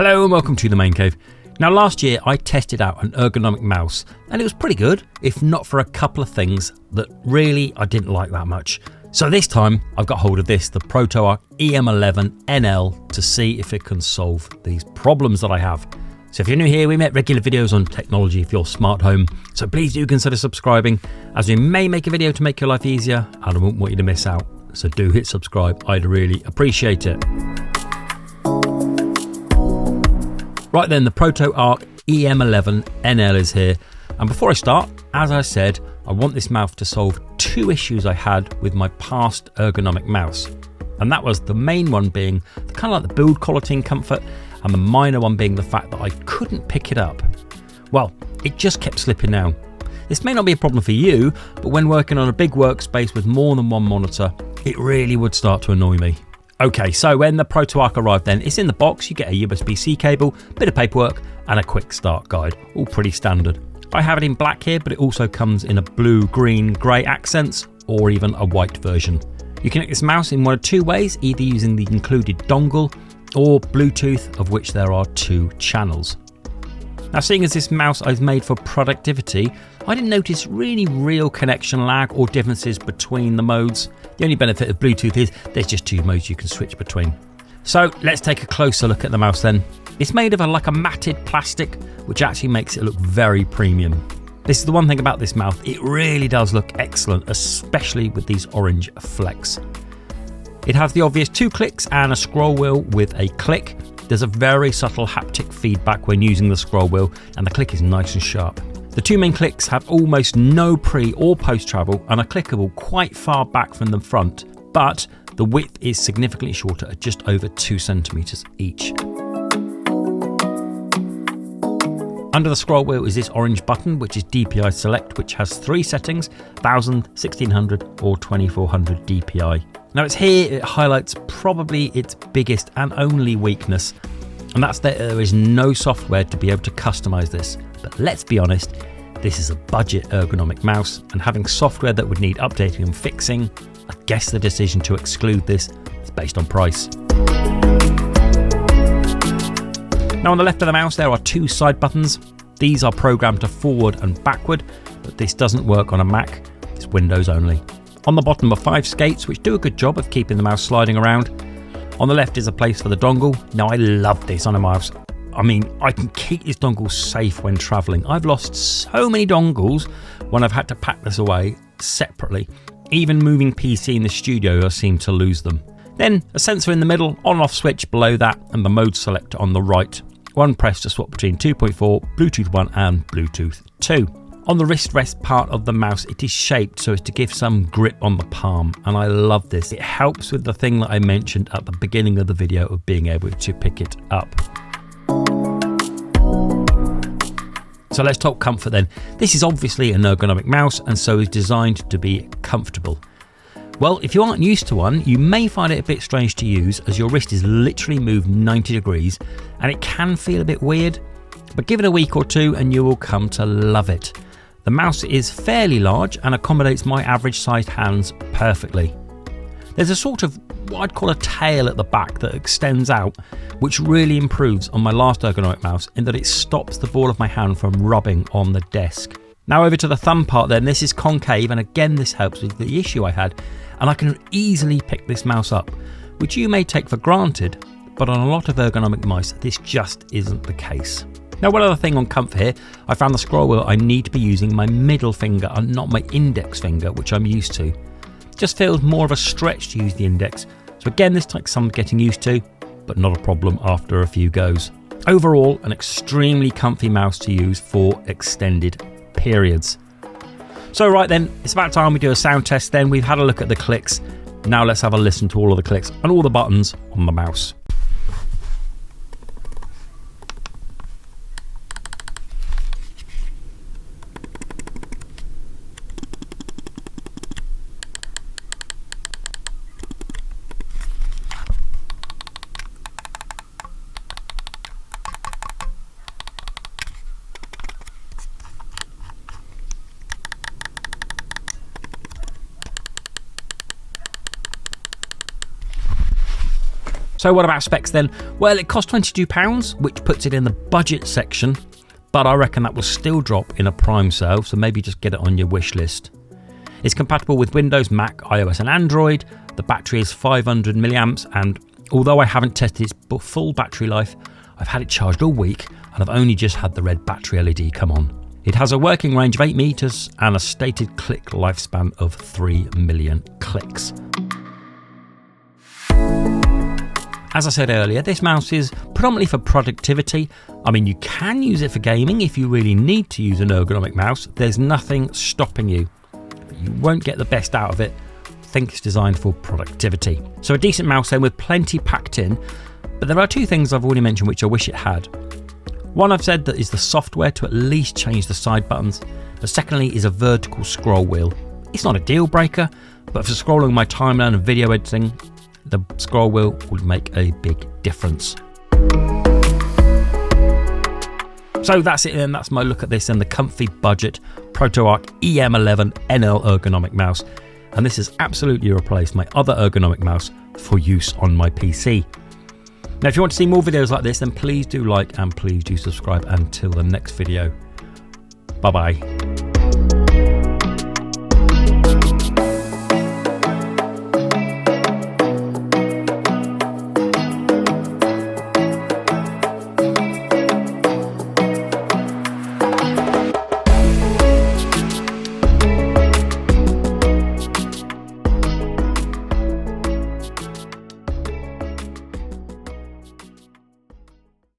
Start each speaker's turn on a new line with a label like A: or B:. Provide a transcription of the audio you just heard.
A: Hello and welcome to the Main Cave. Now last year I tested out an ergonomic mouse and it was pretty good, if not for a couple of things that really I didn't like that much. So this time I've got hold of this, the ProtoArc EM11 NL, to see if it can solve these problems that I have. So if you're new here, we make regular videos on technology for your smart home, so please do consider subscribing, as we may make a video to make your life easier and I won't want you to miss out. So do hit subscribe, I'd really appreciate it. Right then, the ProtoArc EM11 NL is here, and before I start, as I said, I want this mouse to solve two issues I had with my past ergonomic mouse, and that was the main one being kind of like the build quality and comfort, and the minor one being the fact that I couldn't pick it up. Well, it just kept slipping down. This may not be a problem for you, but when working on a big workspace with more than one monitor, it really would start to annoy me. Okay, so when the ProtoArc arrived then, it's in the box, you get a USB-C cable, bit of paperwork and a quick start guide, all pretty standard. I have it in black here, but it also comes in a blue, green, grey accents or even a white version. You connect this mouse in one of two ways, either using the included dongle or Bluetooth, of which there are 2 channels. Now seeing as this mouse is made for productivity, I didn't notice really real connection lag or differences between the modes. The only benefit of Bluetooth is there's just 2 modes you can switch between. So let's take a closer look at the mouse then. It's made of like a matted plastic, which actually makes it look very premium. This is the one thing about this mouse, it really does look excellent, especially with these orange flecks. It has the obvious 2 clicks and a scroll wheel with a click. There's a very subtle haptic feedback when using the scroll wheel, and the click is nice and sharp. The 2 main clicks have almost no pre or post travel and are clickable quite far back from the front, but the width is significantly shorter at just over 2 centimeters each. Under the scroll wheel is this orange button, which is DPI select, which has 3 settings, 1000, 1600 or 2400 DPI. Now it's here it highlights probably its biggest and only weakness, and that's that there is no software to be able to customize this. But let's be honest, this is a budget ergonomic mouse, and having software that would need updating and fixing, I guess the decision to exclude this is based on price. Now on the left of the mouse there are 2 side buttons. These are programmed to forward and backward, but this doesn't work on a Mac, it's Windows only. On the bottom are 5 skates, which do a good job of keeping the mouse sliding around. On the left is a place for the dongle. Now I love this on a mouse. I mean, I can keep this dongle safe when traveling. I've lost so many dongles when I've had to pack this away separately. Even moving PC in the studio, I seem to lose them. Then a sensor in the middle, on and off switch below that, and the mode selector on the right. One press to swap between 2.4, Bluetooth 1 and Bluetooth 2. On the wrist rest part of the mouse, it is shaped so as to give some grip on the palm, and I love this. It helps with the thing that I mentioned at the beginning of the video of being able to pick it up. So let's talk comfort then. This is obviously an ergonomic mouse and so is designed to be comfortable. Well, if you aren't used to one, you may find it a bit strange to use, as your wrist is literally moved 90 degrees and it can feel a bit weird, but give it a week or 2 and you will come to love it. The mouse is fairly large and accommodates my average sized hands perfectly. There's a sort of what I'd call a tail at the back that extends out, which really improves on my last ergonomic mouse in that it stops the ball of my hand from rubbing on the desk. Now over to the thumb part then, this is concave, and again this helps with the issue I had, and I can easily pick this mouse up, which you may take for granted, but on a lot of ergonomic mice this just isn't the case. Now one other thing on comfort here, I found the scroll wheel I need to be using my middle finger and not my index finger, which I'm used to. It just feels more of a stretch to use the index, so again this takes some getting used to, but not a problem after a few goes. Overall, an extremely comfy mouse to use for extended periods. So right then, it's about time we do a sound test then. We've had a look at the clicks, now let's have a listen to all of the clicks and all the buttons on the mouse. So what about specs then? Well, it cost £22, which puts it in the budget section, but I reckon that will still drop in a prime sale, so maybe just get it on your wish list. It's compatible with Windows, Mac, iOS and Android. The battery is 500 milliamps, and although I haven't tested its full battery life, I've had it charged all week and I've only just had the red battery LED come on. It has a working range of 8 meters and a stated click lifespan of 3 million clicks. As I said earlier, this mouse is predominantly for productivity. I mean, you can use it for gaming if you really need to use an ergonomic mouse. There's nothing stopping you. But you won't get the best out of it. I think it's designed for productivity. So a decent mouse then with plenty packed in. But there are two things I've already mentioned which I wish it had. One I've said that is the software to at least change the side buttons. But secondly is a vertical scroll wheel. It's not a deal breaker, but for scrolling my timeline and video editing, the scroll wheel would make a big difference. So that's it then, that's my look at this and the comfy budget ProtoArc EM11 NL ergonomic mouse. And this has absolutely replaced my other ergonomic mouse for use on my PC. Now if you want to see more videos like this, then please do like and please do subscribe. Until the next video, bye bye.